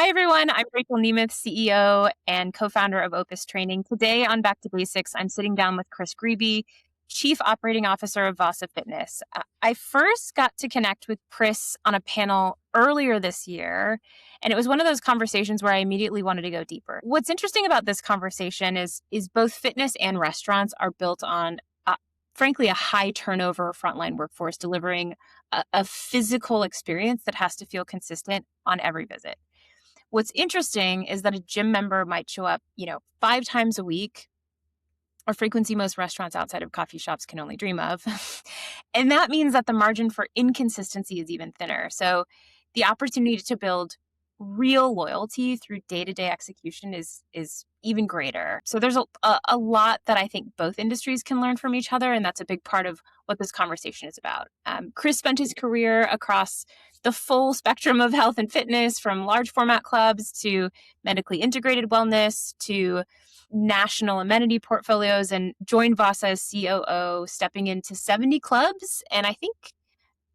Hi, everyone. I'm Rachael Nemeth, CEO and co-founder of Opus Training. Today on Back to Basics, I'm sitting down with Chris Griebe, Chief Operating Officer of VASA Fitness. I first got to connect with Chris on a panel earlier this year, and it was one of those conversations where I immediately wanted to go deeper. What's interesting about this conversation is both fitness and restaurants are built on, frankly, a high turnover frontline workforce delivering a physical experience that has to feel consistent on every visit. What's interesting is that a gym member might show up, 5 times a week, a frequency most restaurants outside of coffee shops can only dream of. And that means that the margin for inconsistency is even thinner. So the opportunity to build real loyalty through day-to-day execution is even greater. So there's a lot that I think both industries can learn from each other, and that's a big part of what this conversation is about. Chris spent his career across the full spectrum of health and fitness, from large format clubs to medically integrated wellness to national amenity portfolios, and joined VASA as COO, stepping into 70 clubs and I think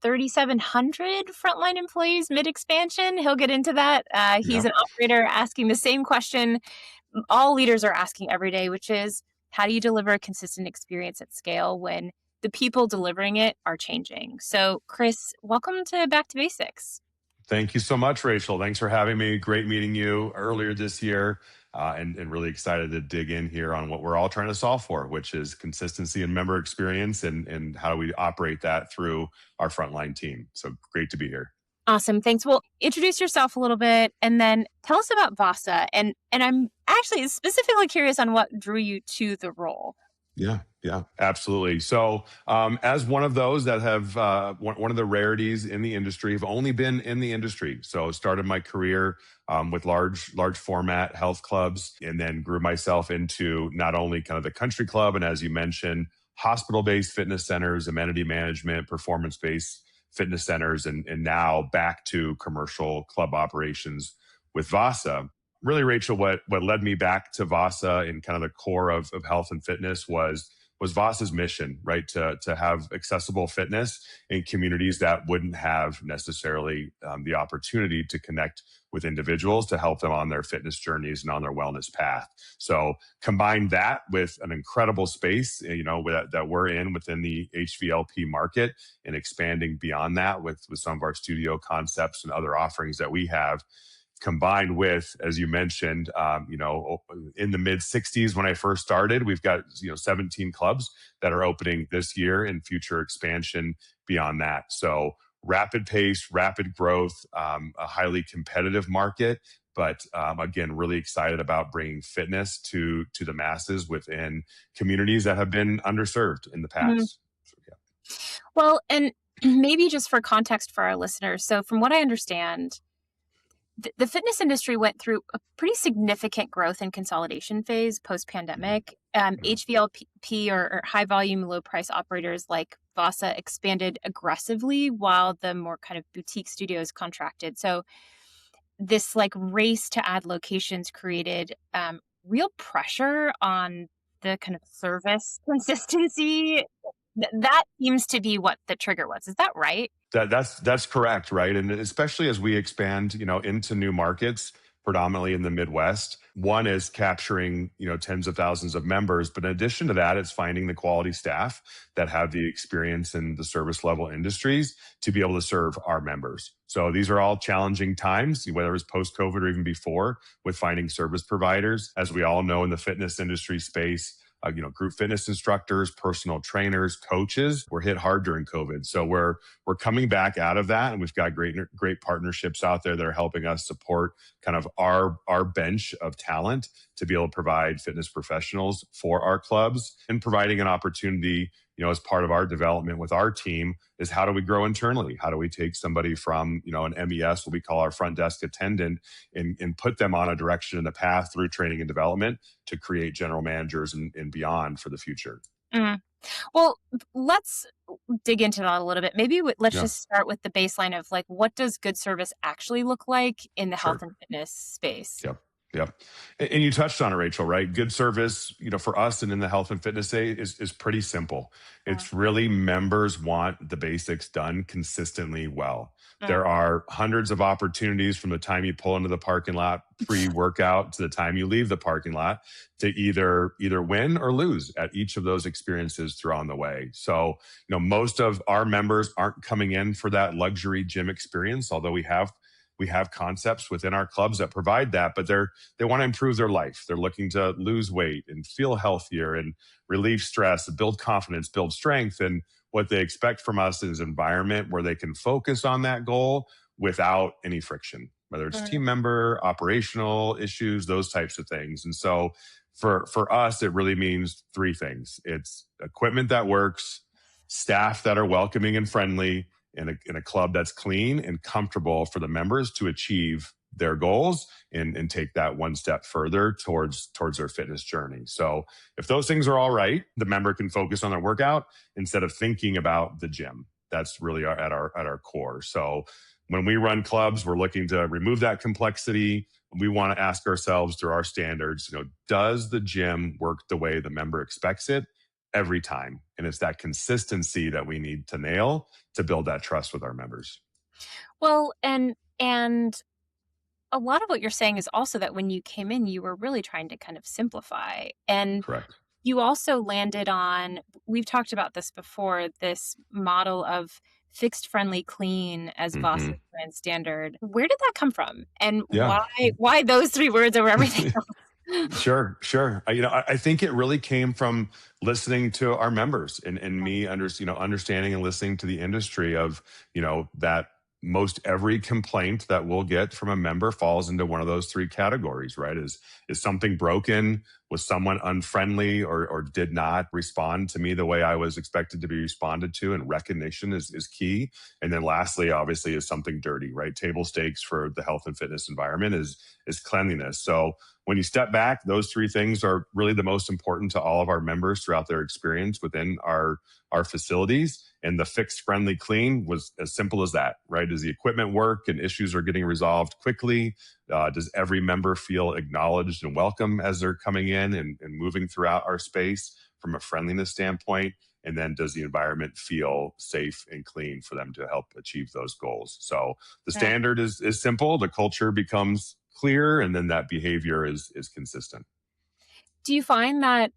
3,700 frontline employees mid-expansion. He'll get into that. He's an operator asking the same question all leaders are asking every day, which is, how do you deliver a consistent experience at scale when the people delivering it are changing? So, Chris, welcome to Back to Basics. Thank you so much, Rachel. Thanks for having me. Great meeting you earlier this year, and really excited to dig in here on what we're all trying to solve for, which is consistency and member experience, and how do we operate that through our frontline team. So great to be here. Awesome. Thanks. Well, introduce yourself a little bit and then tell us about VASA. And I'm actually specifically curious on what drew you to the role. Yeah, absolutely. So as one of those that have one of the rarities in the industry, have only been in the industry. So started my career with large format health clubs, and then grew myself into not only kind of the country club, and as you mentioned, hospital-based fitness centers, amenity management, performance-based fitness centers, and now back to commercial club operations with VASA. Really, Rachel, what led me back to VASA and kind of the core of health and fitness was VASA's mission, right? To have accessible fitness in communities that wouldn't have necessarily the opportunity to connect with individuals to help them on their fitness journeys and on their wellness path. So combine that with an incredible space, that we're in within the HVLP market, and expanding beyond that with some of our studio concepts and other offerings that we have. Combined with, as you mentioned, in the mid 60s when I first started, we've got 17 clubs that are opening this year, and future expansion beyond that. So rapid pace, rapid growth, a highly competitive market, but again, really excited about bringing fitness to the masses within communities that have been underserved in the past. Mm-hmm. So, yeah. Well, and maybe just for context for our listeners. So from what I understand, the fitness industry went through a pretty significant growth and consolidation phase post-pandemic. HVLP or high volume, low price operators like VASA expanded aggressively, while the more kind of boutique studios contracted. So this race to add locations created real pressure on the kind of service consistency. That seems to be what the trigger was. Is that right? That's correct, right? And especially as we expand, into new markets, predominantly in the Midwest, one is capturing, tens of thousands of members. But in addition to that, it's finding the quality staff that have the experience in the service level industries to be able to serve our members. So these are all challenging times, whether it's post-COVID or even before, with finding service providers. As we all know, in the fitness industry space, group fitness instructors, personal trainers, coaches were hit hard during COVID. So we're coming back out of that, and we've got great partnerships out there that are helping us support kind of our bench of talent to be able to provide fitness professionals for our clubs, and providing an opportunity, as part of our development with our team, is how do we grow internally? How do we take somebody from, an MES, what we call our front desk attendant, and put them on a direction and a path through training and development to create general managers and beyond for the future. Mm. Well, let's dig into that a little bit. Maybe let's just start with the baseline of what does good service actually look like in the health and fitness space? Yep. Yep. And you touched on it, Rachel, right? Good service, for us and in the health and fitness day is pretty simple. Yeah. It's really members want the basics done consistently well. Mm. There are hundreds of opportunities from the time you pull into the parking lot pre-workout to the time you leave the parking lot to either win or lose at each of those experiences throughout the way. So, most of our members aren't coming in for that luxury gym experience, although we have concepts within our clubs that provide that, but they want to improve their life. They're looking to lose weight and feel healthier and relieve stress, build confidence, build strength. And what they expect from us is an environment where they can focus on that goal without any friction, whether it's Mm. team member, operational issues, those types of things. And so for us, it really means three things. It's equipment that works, staff that are welcoming and friendly, in a club that's clean and comfortable for the members to achieve their goals and take that one step further towards their fitness journey. So if those things are all right, the member can focus on their workout instead of thinking about the gym. That's really at our core. So when we run clubs, we're looking to remove that complexity. We want to ask ourselves through our standards, does the gym work the way the member expects it every time? And it's that consistency that we need to nail to build that trust with our members. Well, and a lot of what you're saying is also that when you came in, you were really trying to kind of simplify. And Correct. you also landed on, we've talked about this before, this model of fixed, friendly, clean as VASA brand standard. Where did that come from? And Yeah. why those three words over everything else? Sure. I think it really came from listening to our members and me understanding and listening to the industry of, that most every complaint that we'll get from a member falls into one of those three categories, right? Is something broken? Was someone unfriendly or did not respond to me the way I was expected to be responded to? And recognition is key. And then lastly, obviously, is something dirty, right? Table stakes for the health and fitness environment is cleanliness. So when you step back, those three things are really the most important to all of our members throughout their experience within our facilities. And the fixed, friendly, clean was as simple as that, right? Does the equipment work and issues are getting resolved quickly? Does every member feel acknowledged and welcome as they're coming in and moving throughout our space from a friendliness standpoint? And then does the environment feel safe and clean for them to help achieve those goals? So the standard is simple. The culture becomes clear, and then that behavior is consistent. Do you find that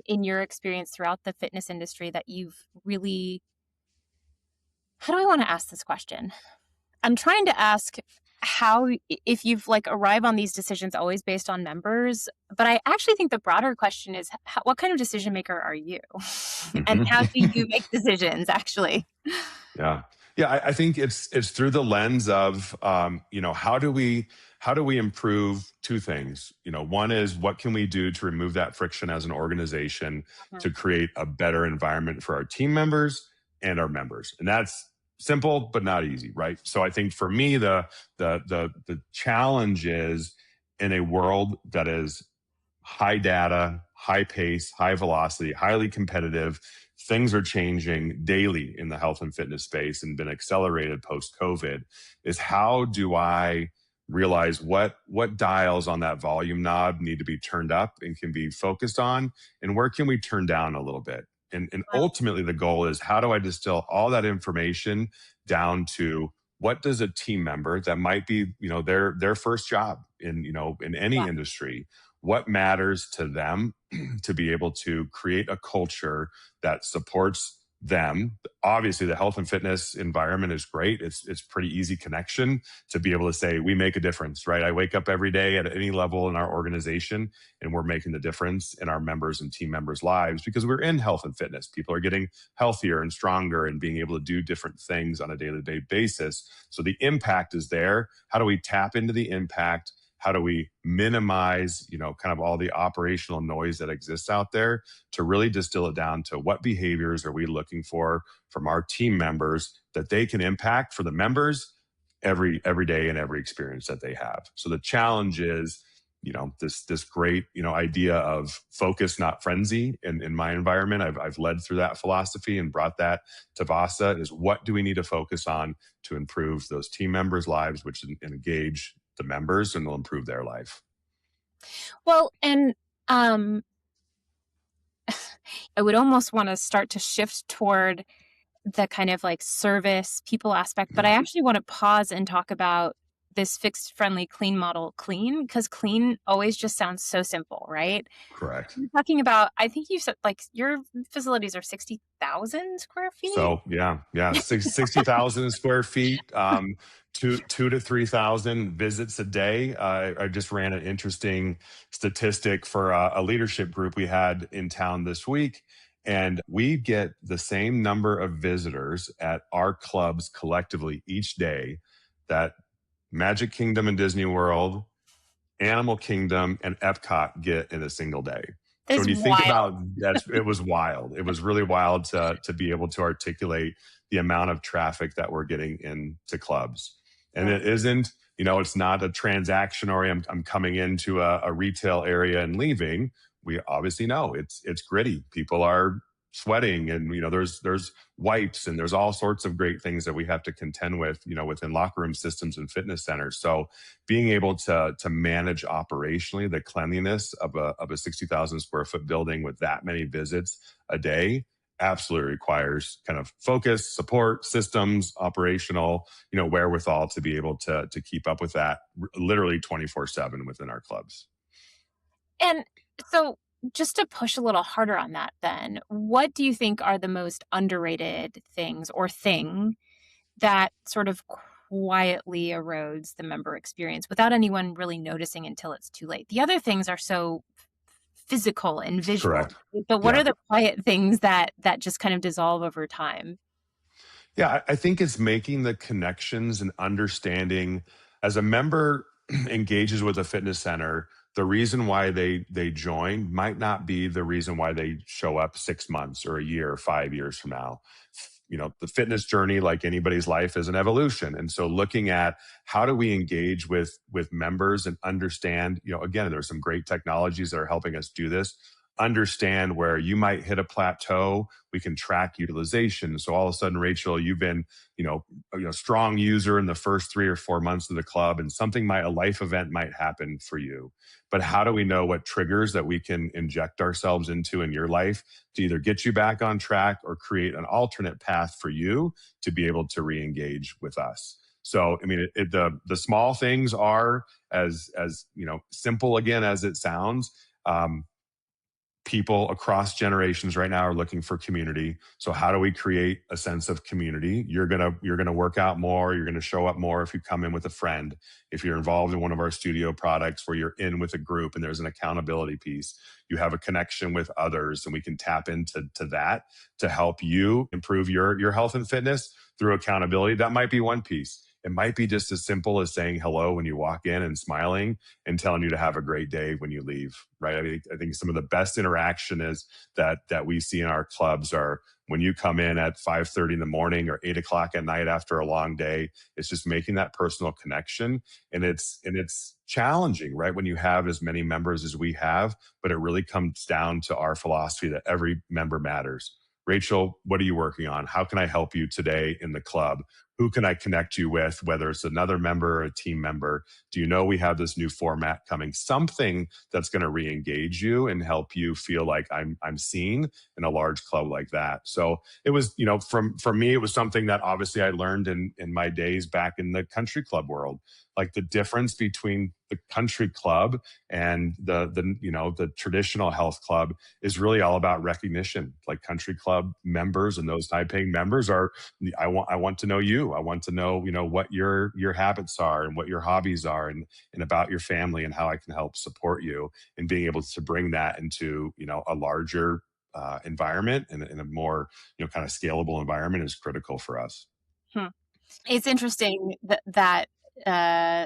in your experience throughout the fitness industry that you've really, how do I want to ask this question? I'm trying to ask how, if you've arrive on these decisions always based on members, but I actually think the broader question is what kind of decision maker are you? And how do you make decisions actually? Yeah. I think it's through the lens of how do we improve two things. One is what can we do to remove that friction as an organization to create a better environment for our team members and our members, and that's simple but not easy, right? So I think for me the challenge is in a world that is high data, high pace, high velocity, highly competitive. Things are changing daily in the health and fitness space and been accelerated post-COVID. Is how do I realize what dials on that volume knob need to be turned up and can be focused on, and where can we turn down a little bit? And ultimately the goal is how do I distill all that information down to what does a team member that might be, their first job in any industry, what matters to them to be able to create a culture that supports them. Obviously, the health and fitness environment is great. It's pretty easy connection to be able to say, we make a difference, right? I wake up every day at any level in our organization and we're making the difference in our members and team members' lives because we're in health and fitness. People are getting healthier and stronger and being able to do different things on a day-to-day basis. So the impact is there. How do we tap into the impact? How do we minimize, kind of all the operational noise that exists out there to really distill it down to what behaviors are we looking for from our team members that they can impact for the members every day and every experience that they have. So the challenge is, this great, idea of focus, not frenzy. In my environment, I've led through that philosophy and brought that to VASA is what do we need to focus on to improve those team members' lives, which engage the members and will improve their life. Well, and I would almost want to start to shift toward the kind of like service people aspect, but I actually want to pause and talk about this fixed friendly clean model, clean, because clean always just sounds so simple, right? Correct. You're talking about, I think you said like your facilities are 60,000 square feet. So yeah, 60,000 square feet, two to 3,000 visits a day. I just ran an interesting statistic for a leadership group we had in town this week, and we get the same number of visitors at our clubs collectively each day that Magic Kingdom and Disney World, Animal Kingdom, and Epcot get in a single day. So That's when you think wild. about that, it was wild. It was really wild to be able to articulate the amount of traffic that we're getting into clubs. And Yeah. it isn't, it's not a transaction or I'm coming into a retail area and leaving. We obviously know it's gritty. People are sweating, and there's wipes, and there's all sorts of great things that we have to contend with, within locker room systems and fitness centers. So being able to manage operationally the cleanliness of a 60,000 square foot building with that many visits a day absolutely requires kind of focus, support, systems, operational, wherewithal to be able to keep up with that literally 24/7 within our clubs. And so just to push a little harder on that, then, what do you think are the most underrated things or thing that sort of quietly erodes the member experience without anyone really noticing until it's too late? The other things are so physical and visual, Correct. but what are Yeah. the quiet things that just kind of dissolve over time? Yeah, I think it's making the connections and understanding as a member engages with a fitness center, the reason why they join might not be the reason why they show up 6 months or a year or 5 years from now. The fitness journey, like anybody's life, is an evolution. And so looking at how do we engage with members and understand, again, there's some great technologies that are helping us do this. Understand where you might hit a plateau. We can track utilization. So all of a sudden, Rachel, you've been, strong user in the first 3 or 4 months of the club, and a life event might happen for you. But how do we know what triggers that we can inject ourselves into in your life to either get you back on track or create an alternate path for you to be able to re-engage with us? So, I mean, the small things are as simple again as it sounds. People across generations right now are looking for community. So how do we create a sense of community? You're gonna work out more. You're gonna show up more if you come in with a friend. If you're involved in one of our studio products where you're in with a group and there's an accountability piece, you have a connection with others, and we can tap into that to help you improve your health and fitness through accountability. That might be one piece. It might be just as simple as saying hello when you walk in and smiling and telling you to have a great day when you leave, right? I think some of the best interaction is that we see in our clubs are when you come in at 5:30 in the morning or 8 o'clock at night after a long day. It's just making that personal connection, and it's challenging, right? When you have as many members as we have, but it really comes down to our philosophy that every member matters. Rachel, what are you working on? How can I help you today in the club? Who can I connect you with, whether it's another member or a team member? Do you know we have this new format coming? Something that's going to re-engage you and help you feel like I'm seen in a large club like that. So it was, from me, it was something that obviously I learned in my days back in the country club world. Like the difference between the country club and the traditional health club is really all about recognition. Like country club members and those high paying members are, I want to know you. I want to know, what your habits are and what your hobbies are, and about your family and how I can help support you, and being able to bring that into, a larger environment and in a more, kind of scalable environment is critical for us. Hmm. It's interesting that uh,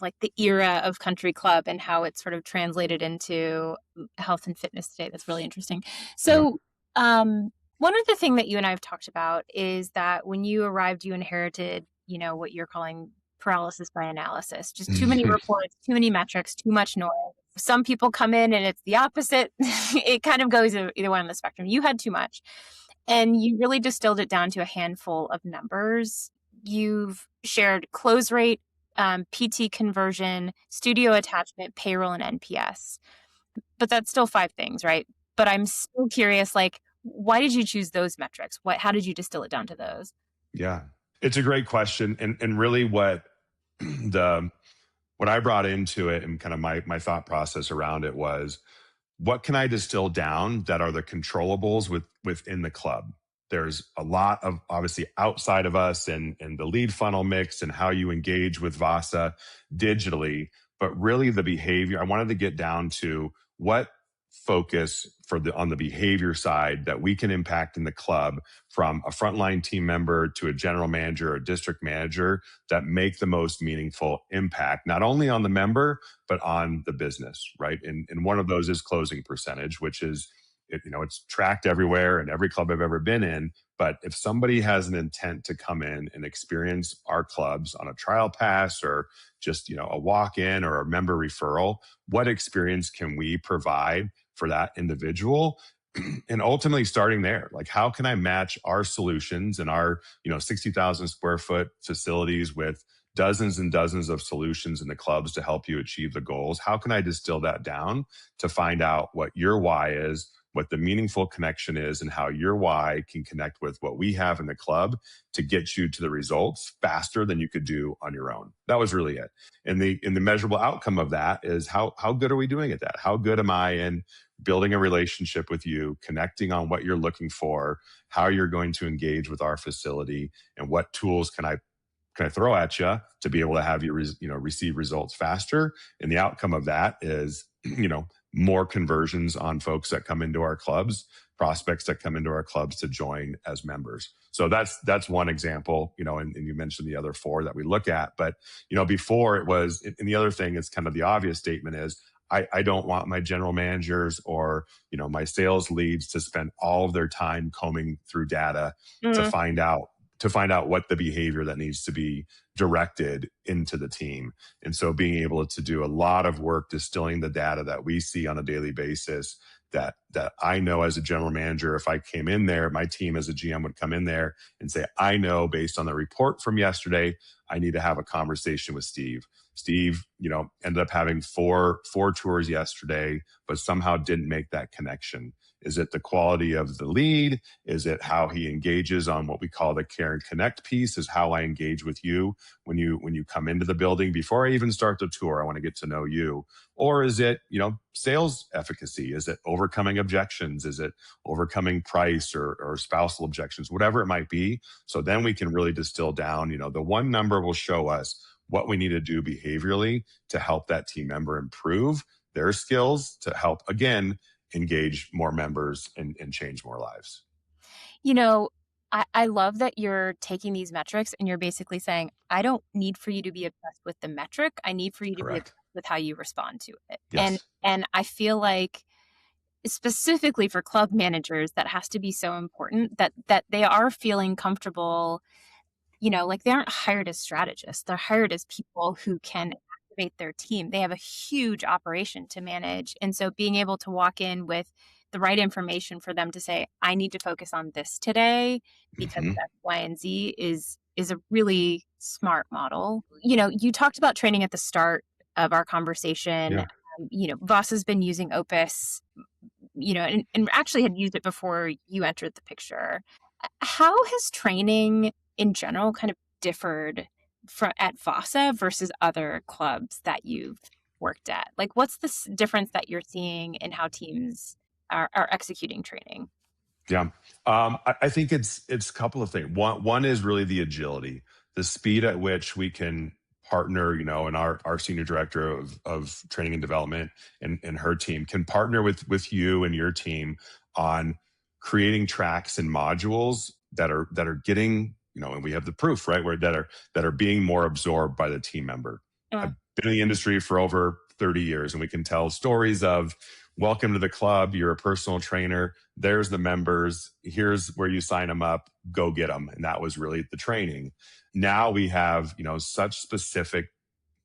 like the era of country club and how it's sort of translated into health and fitness today. That's really interesting. Yeah. So, one other thing that you and I have talked about is that when you arrived, you inherited, what you're calling paralysis by analysis, just too many reports, too many metrics, too much noise. Some people come in and it's the opposite. It kind of goes either way on the spectrum. You had too much. And you really distilled it down to a handful of numbers. You've shared close rate PT conversion, studio attachment, payroll, and NPS. But that's still 5 things, right? But I'm still curious, like, why did you choose those metrics? How did you distill it down to those? Yeah, it's a great question, and really what the what I brought into it and kind of my thought process around it was, what can I distill down that are the controllables within the club? There's a lot of obviously outside of us and the lead funnel mix and how you engage with Vasa digitally, but really the behavior. I wanted to get down to what focus on the behavior side that we can impact in the club, from a frontline team member to a general manager or district manager, that make the most meaningful impact, not only on the member, but on the business, right? And one of those is closing percentage, which is, it's tracked everywhere in every club I've ever been in. But if somebody has an intent to come in and experience our clubs on a trial pass or just, a walk-in or a member referral, what experience can we provide for that individual? And ultimately starting there, like, how can I match our solutions and our 60,000 square foot facilities with dozens and dozens of solutions in the clubs to help you achieve the goals? How can I distill that down to find out what your why is, what the meaningful connection is, and how your why can connect with what we have in the club to get you to the results faster than you could do on your own? That was really it. And the measurable outcome of that is how good are we doing at that? How good am I in building a relationship with you, connecting on what you're looking for, how you're going to engage with our facility, and what tools can I throw at you to be able to have you receive results faster? And the outcome of that is more conversions on folks that come into our clubs, prospects that come into our clubs to join as members. So that's one example, and you mentioned the other 4 that we look at. But before it was, and the other thing is kind of the obvious statement is, I don't want my general managers or my sales leads to spend all of their time combing through data to find out what the behavior that needs to be directed into the team. And so being able to do a lot of work distilling the data that we see on a daily basis, that I know as a general manager, if I came in there, my team as a GM would come in there and say, I know based on the report from yesterday, I need to have a conversation with Steve. Steve, ended up having four tours yesterday, but somehow didn't make that connection. Is it the quality of the lead? Is it how he engages on what we call the care and connect piece? Is how I engage with you when you come into the building before I even start the tour? I want to get to know you. Or is it, sales efficacy? Is it overcoming objections? Is it overcoming price or spousal objections? Whatever it might be. So then we can really distill down, the one number will show us what we need to do behaviorally to help that team member improve their skills to help, again, engage more members and change more lives. I love that you're taking these metrics and you're basically saying, I don't need for you to be obsessed with the metric. I need for you to be Correct. obsessed with how you respond to it. Yes. And I feel like specifically for club managers, that has to be so important that they are feeling comfortable. Like, they aren't hired as strategists. They're hired as people who can activate their team. They have a huge operation to manage. And so being able to walk in with the right information for them to say, I need to focus on this today because of X, Y, and Z is a really smart model. You talked about training at the start of our conversation. Yeah. Vasa's been using Opus, and actually had used it before you entered the picture. How has training in general kind of differed at Vasa versus other clubs that you've worked at? Like, what's the difference that you're seeing in how teams are executing training? Yeah. I think it's a couple of things. One is really the agility, the speed at which we can partner, and our senior director of training and development and her team can partner with you and your team on creating tracks and modules that are getting, and we have the proof, right? That are being more absorbed by the team member. I've been in the industry for over 30 years, and we can tell stories of, welcome to the club. You're a personal trainer. There's the members. Here's where you sign them up. Go get them. And that was really the training. Now we have, such specific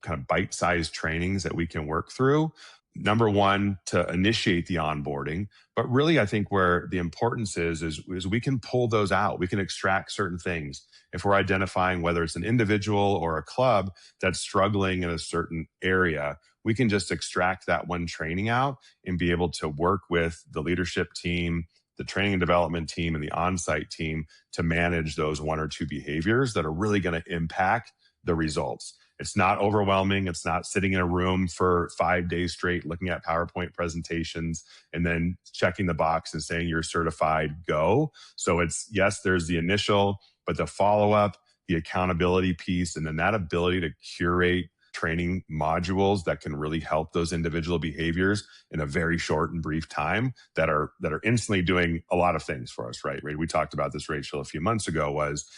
kind of bite-sized trainings that we can work through. number one, to initiate the onboarding. But really, I think where the importance is we can pull those out. We can extract certain things. If we're identifying whether it's an individual or a club that's struggling in a certain area, we can just extract that one training out and be able to work with the leadership team, the training and development team, and the on-site team to manage those one or two behaviors that are really going to impact the results. It's not overwhelming. It's not sitting in a room for 5 days straight looking at PowerPoint presentations and then checking the box and saying you're certified, go. So it's, yes, there's the initial, but the follow-up, the accountability piece, and then that ability to curate training modules that can really help those individual behaviors in a very short and brief time that are instantly doing a lot of things for us, right? We talked about this, Rachel, a few months ago was,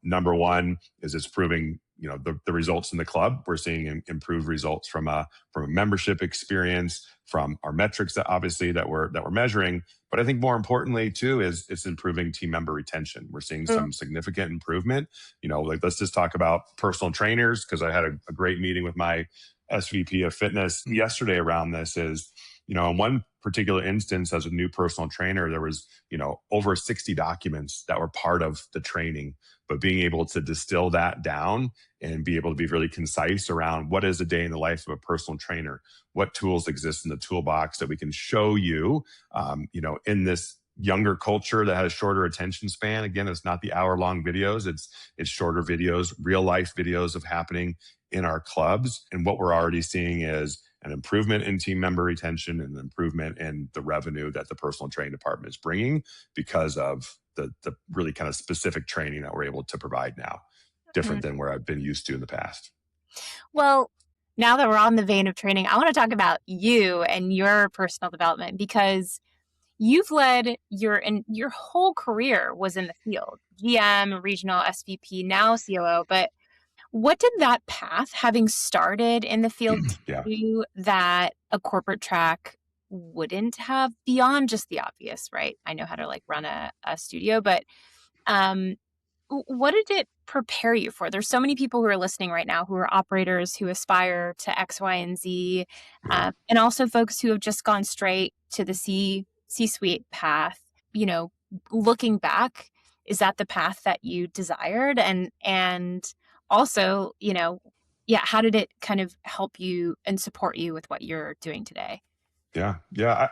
number one is it's proving, the results in the club. We're seeing improved results from a membership experience, from our metrics that obviously that we're measuring. But I think more importantly too is it's improving team member retention. We're seeing some significant improvement. Let's just talk about personal trainers, because I had a great meeting with my SVP of fitness yesterday around this. Is in one particular instance, as a new personal trainer, there was over 60 documents that were part of the training, but being able to distill that down and be able to be really concise around what is a day in the life of a personal trainer, what tools exist in the toolbox that we can show you, in this younger culture that has a shorter attention span. Again, it's not the hour-long videos. It's shorter videos, real life videos of happening in our clubs. And what we're already seeing is an improvement in team member retention and an improvement in the revenue that the personal training department is bringing because of the really kind of specific training that we're able to provide now, different than where I've been used to in the past. Well, now that we're on the vein of training, I want to talk about you and your personal development, because you've led your whole career was in the field, GM, regional SVP, now COO. But what did that path, having started in the field, teach you that a corporate track wouldn't have, beyond just the obvious, right? I know how to run a studio, but what did it prepare you for? There's so many people who are listening right now who are operators who aspire to X, Y, and Z, and also folks who have just gone straight to the C-suite path. Looking back, is that the path that you desired? And also, how did it kind of help you and support you with what you're doing today? Yeah.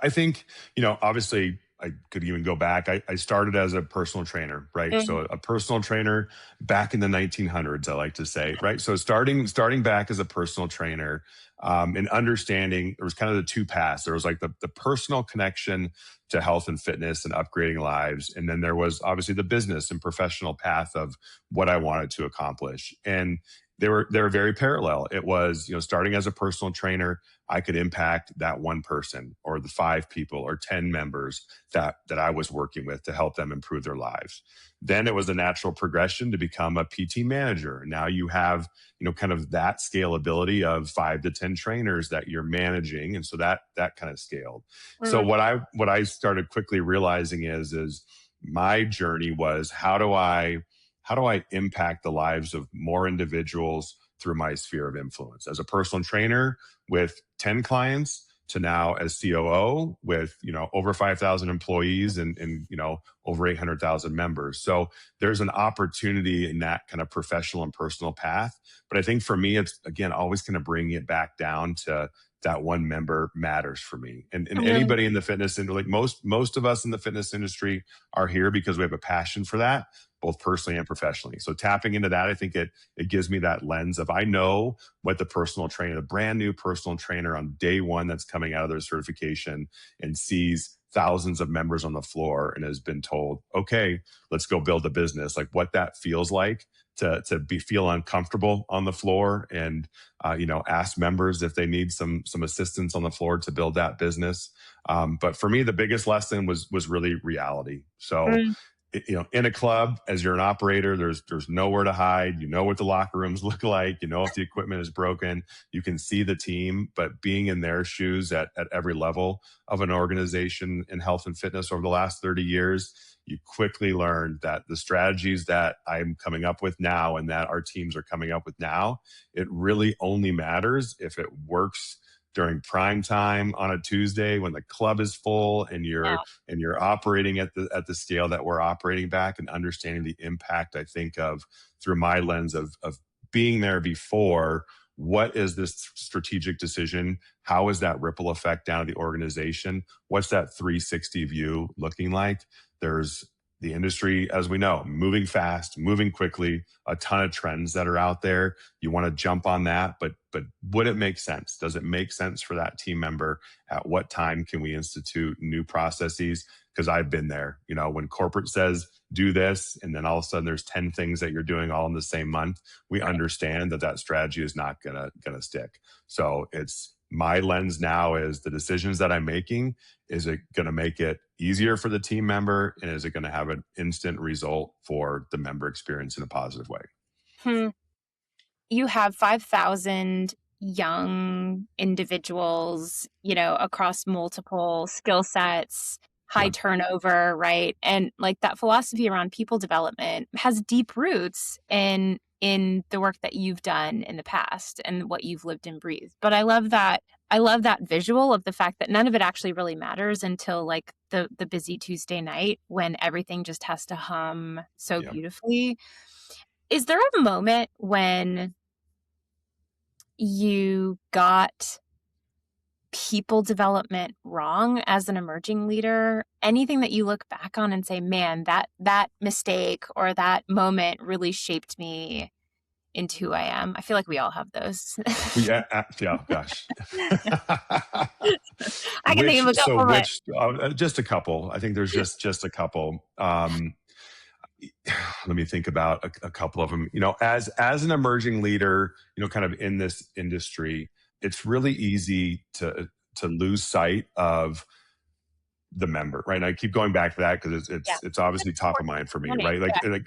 I think, obviously I could even go back. I started as a personal trainer, right? So a personal trainer back in the 1900s, I like to say, right? So starting back as a personal trainer, and understanding there was kind of the two paths. There was the personal connection to health and fitness and upgrading lives. And then there was obviously the business and professional path of what I wanted to accomplish. And they were very parallel. It was, starting as a personal trainer, I could impact that one person or the 5 people or 10 members that I was working with to help them improve their lives. Then it was a natural progression to become a PT manager. Now you have, kind of that scalability of 5 to 10 trainers that you're managing. And so that kind of scaled. So what I started quickly realizing is my journey was how do I impact the lives of more individuals through my sphere of influence as a personal trainer with 10 clients to now as COO with, over 5,000 employees and over 800,000 members. So there's an opportunity in that kind of professional and personal path. But I think for me, it's again, always kind of bringing it back down to that one member matters for me. And anybody in the fitness industry, most of us in the fitness industry are here because we have a passion for that, both personally and professionally. So tapping into that, I think it gives me that lens of I know what the personal trainer, the brand new personal trainer on day one that's coming out of their certification and sees thousands of members on the floor and has been told, okay, let's go build a business. What that feels like to feel uncomfortable on the floor and, ask members if they need some assistance on the floor to build that business. But for me, the biggest lesson was really reality. So, in a club, as you're an operator, there's nowhere to hide. You know what the locker rooms look like. You know if the equipment is broken. You can see the team, but being in their shoes at every level of an organization in health and fitness over the last 30 years, you quickly learn that the strategies that I'm coming up with now and that our teams are coming up with now, it really only matters if it works during prime time on a Tuesday when the club is full and you're operating at the scale that we're operating back, and understanding the impact, I think, of through my lens of being there before. What is this strategic decision? How is that ripple effect down to the organization? What's that 360 view looking like? There's the industry, as we know, moving fast, moving quickly, a ton of trends that are out there. You want to jump on that, but would it make sense? Does it make sense for that team member? At what time can we institute new processes? Because I've been there, when corporate says do this, and then all of a sudden there's 10 things that you're doing all in the same month. We understand that strategy is not gonna stick. So it's my lens now is the decisions that I'm making. Is it going to make it easier for the team member? And is it going to have an instant result for the member experience in a positive way? You have 5,000 young individuals, across multiple skill sets, high turnover, right? And like that philosophy around people development has deep roots in the work that you've done in the past and what you've lived and breathed. But I love that visual of the fact that none of it actually really matters until like the busy Tuesday night when everything just has to hum so beautifully. Is there a moment when you got people development wrong as an emerging leader? Anything that you look back on and say, man, that mistake or that moment really shaped me into who I am? I feel like we all have those. Yeah, gosh. I can think of a couple, Just a couple. I think there's just a couple. Let me think about a couple of them. As an emerging leader, kind of in this industry, it's really easy to lose sight of the member, right? And I keep going back to that because it's obviously top of mind for me, right?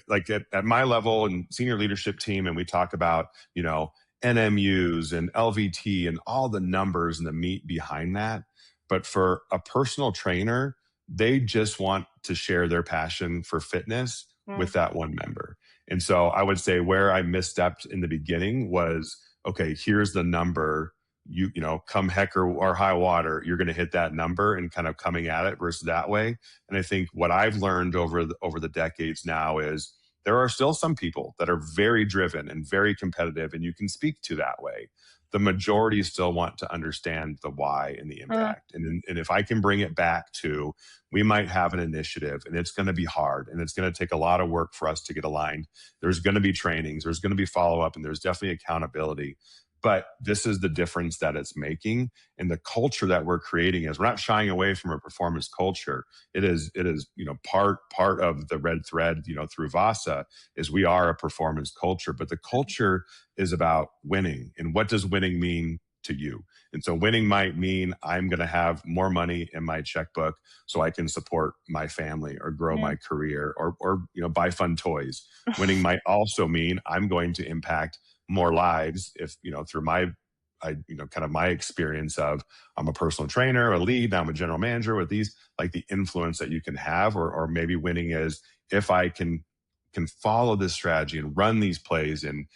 Like at my level and senior leadership team, and we talk about NMUs and LVT and all the numbers and the meat behind that. But for a personal trainer, they just want to share their passion for fitness with that one member. And so I would say where I misstepped in the beginning was, okay, here's the number. You come heck or high water, you're going to hit that number, and kind of coming at it versus that way. And I think what I've learned over the decades now is there are still some people that are very driven and very competitive, and you can speak to that way. The majority still want to understand the why and the impact. And if I can bring it back to, we might have an initiative and it's going to be hard and it's going to take a lot of work for us to get aligned. There's going to be trainings, there's going to be follow-up, and there's definitely accountability. But this is the difference that it's making. And the culture that we're creating is we're not shying away from a performance culture. It is, part of the red thread, through VASA is we are a performance culture, but the culture is about winning. And what does winning mean to you? And so winning might mean I'm going to have more money in my checkbook so I can support my family or grow my career or buy fun toys. Winning might also mean I'm going to impact more lives if, through my experience of I'm a personal trainer, a lead, now I'm a general manager with these, like the influence that you can have, or maybe winning is if I can follow this strategy and run these plays and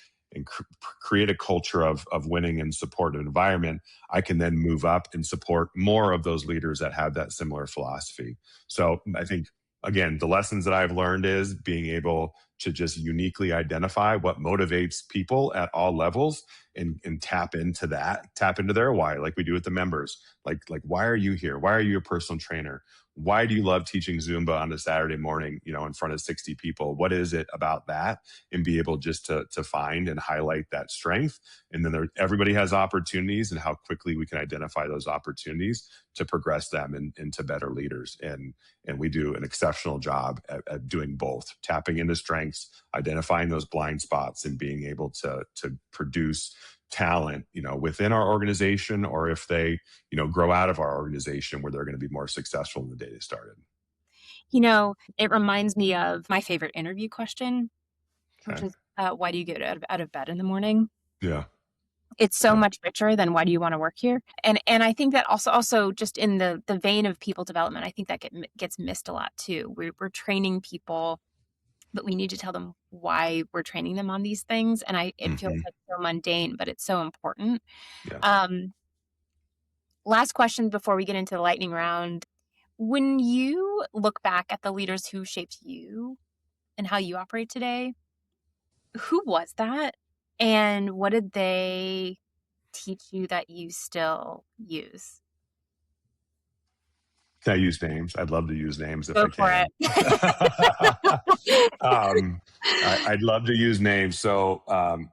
create a culture of winning and supportive environment, I can then move up and support more of those leaders that have that similar philosophy. So I think, again, the lessons that I've learned is being able to just uniquely identify what motivates people at all levels and tap into their why, like we do with the members. Like why are you here? Why are you a personal trainer? Why do you love teaching Zumba on a Saturday morning, in front of 60 people? What is it about that? And be able just to find and highlight that strength. And then everybody has opportunities, and how quickly we can identify those opportunities to progress them into better leaders. And we do an exceptional job at doing both, tapping into strengths, identifying those blind spots, and being able to produce talent, within our organization, or if they, grow out of our organization where they're going to be more successful in the day they started. It reminds me of my favorite interview question, which Okay. is, why do you get out of bed in the morning? Yeah. It's so much richer than why do you want to work here? And I think that also just in the vein of people development, I think that gets missed a lot too. We're training people, but we need to tell them why we're training them on these things. And it feels like so mundane, but it's so important. Yeah. Last question before we get into the lightning round. When you look back at the leaders who shaped you and how you operate today, who was that? And what did they teach you that you still use? Can I use names? I'd love to use names if Go I for can. it. I'd love to use names. So,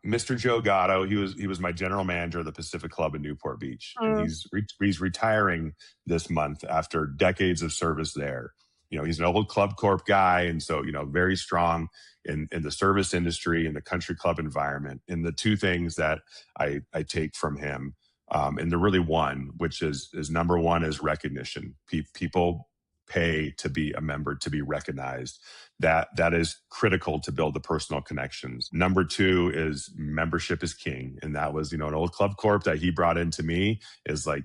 Mr. Joe Gatto, he was my general manager of the Pacific Club in Newport Beach, and Mm, he's retiring this month after decades of service there. He's an old Club Corp guy, and so very strong in the service industry and the country club environment. And the two things that I take from him, and the really one, which is number one, is recognition. People pay to be a member, to be recognized. That is critical to build the personal connections. Number two is membership is king. And that was, an old Club Corp that he brought into me, is like,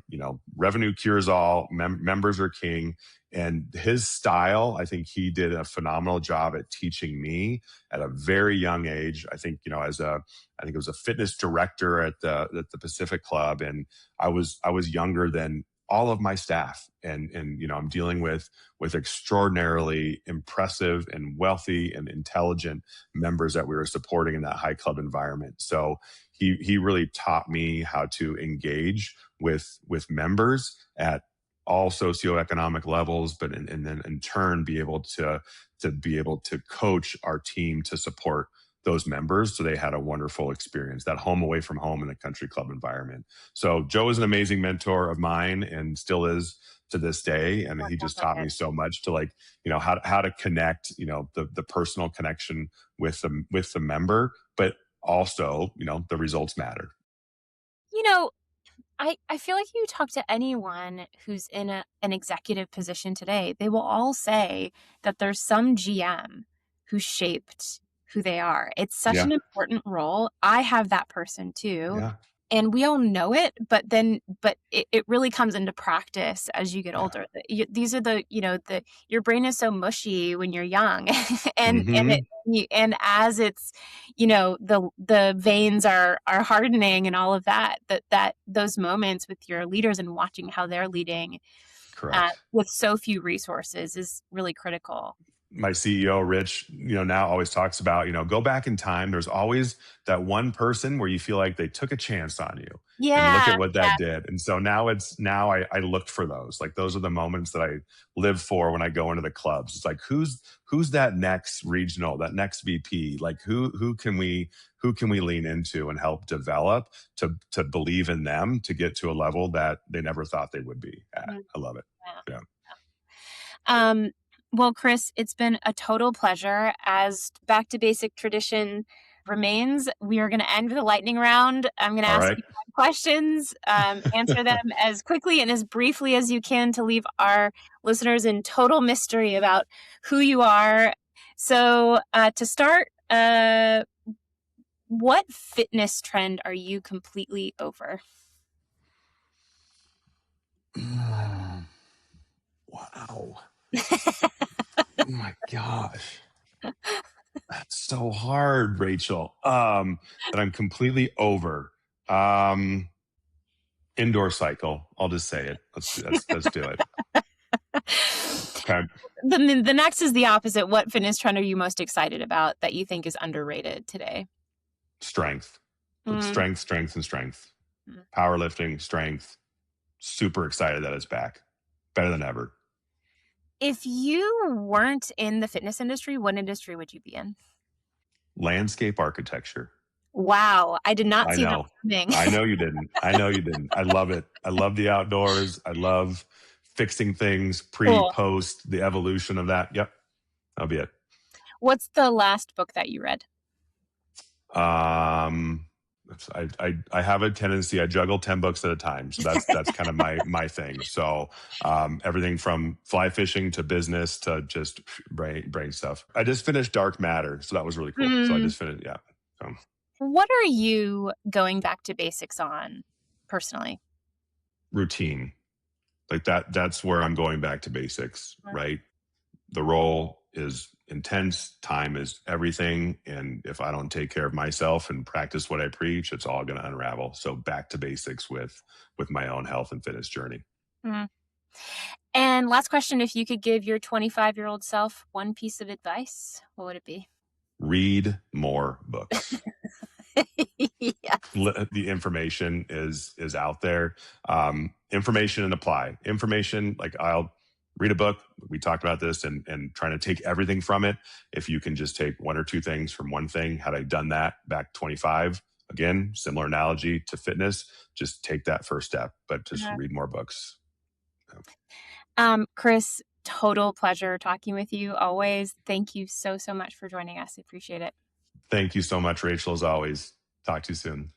revenue cures all, members are king. And his style, I think he did a phenomenal job at teaching me at a very young age. I think, I think it was a fitness director at the Pacific Club, and I was younger than all of my staff, and I'm dealing with extraordinarily impressive and wealthy and intelligent members that we were supporting in that high club environment. So he really taught me how to engage with members at all socioeconomic levels, but and then in turn be able to coach our team to support those members so they had a wonderful experience, that home away from home in a country club environment. So Joe is an amazing mentor of mine and still is to this day. And he just taught me so much to how to connect, the personal connection with the member, but also, the results matter. I feel like you talk to anyone who's in an executive position today, they will all say that there's some GM who shaped who they are. It's such Yeah. an important role. I have that person too. Yeah. And we all know it, but it really comes into practice as you get Yeah. older. These are your brain is so mushy when you're young, Mm-hmm. and as it's, the veins are hardening and all of that those moments with your leaders and watching how they're leading Correct. with so few resources is really critical. My CEO, Rich, now always talks about, go back in time. There's always that one person where you feel like they took a chance on you, and look Yeah, at what that did. And so now I look for those. Like, those are the moments that I live for when I go into the clubs. It's like, who's that next regional, that next VP? Like, who can we lean into and help develop to believe in them to get to a level that they never thought they would be at. yeah. I love it. Yeah. Well, Chris, it's been a total pleasure. As back to basic tradition remains, we are going to end with a lightning round. I'm going to All ask right. you 5 questions, answer them as quickly and as briefly as you can to leave our listeners in total mystery about who you are. So, to start, what fitness trend are you completely over? Wow. Oh my gosh. That's so hard, Rachel. That I'm completely over. Indoor cycle. I'll just say it. Let's do it. Okay. The next is the opposite. What fitness trend are you most excited about that you think is underrated today? Strength. Mm, Strength, and strength. mm. Powerlifting, strength. Super excited that it's back. Better than ever. If you weren't in the fitness industry, what industry would you be in? Landscape architecture. Wow, I did not I see that know. coming. I know you didn't. I know you didn't. I love it. I love the outdoors. I love fixing things pre, Cool. post, the evolution of that. Yep. That'll be it. What's the last book that you read? Um, I have a tendency, I juggle 10 books at a time. So that's kind of my thing. So, everything from fly fishing to business to just brain stuff. I just finished Dark Matter. So that was really cool. So I Mm, just finished. Yeah. So what are you going back to basics on personally? routine, like that's where I'm going back to basics, Mm. right? The role is intense. Time is everything. And if I don't take care of myself and practice what I preach, it's all going to unravel. So back to basics with my own health and fitness journey. Mm. And last question, if you could give your 25-year-old self one piece of advice, what would it be? Read more books. Yes. The information is out there. Information and apply. Information, like I'll read a book. We talked about this and trying to take everything from it. If you can just take one or two things from one thing, had I done that back 25, again, similar analogy to fitness, just take that first step, but just read more books. Chris, total pleasure talking with you always. Thank you so much for joining us. I appreciate it. Thank you so much, Rachel, as always. Talk to you soon.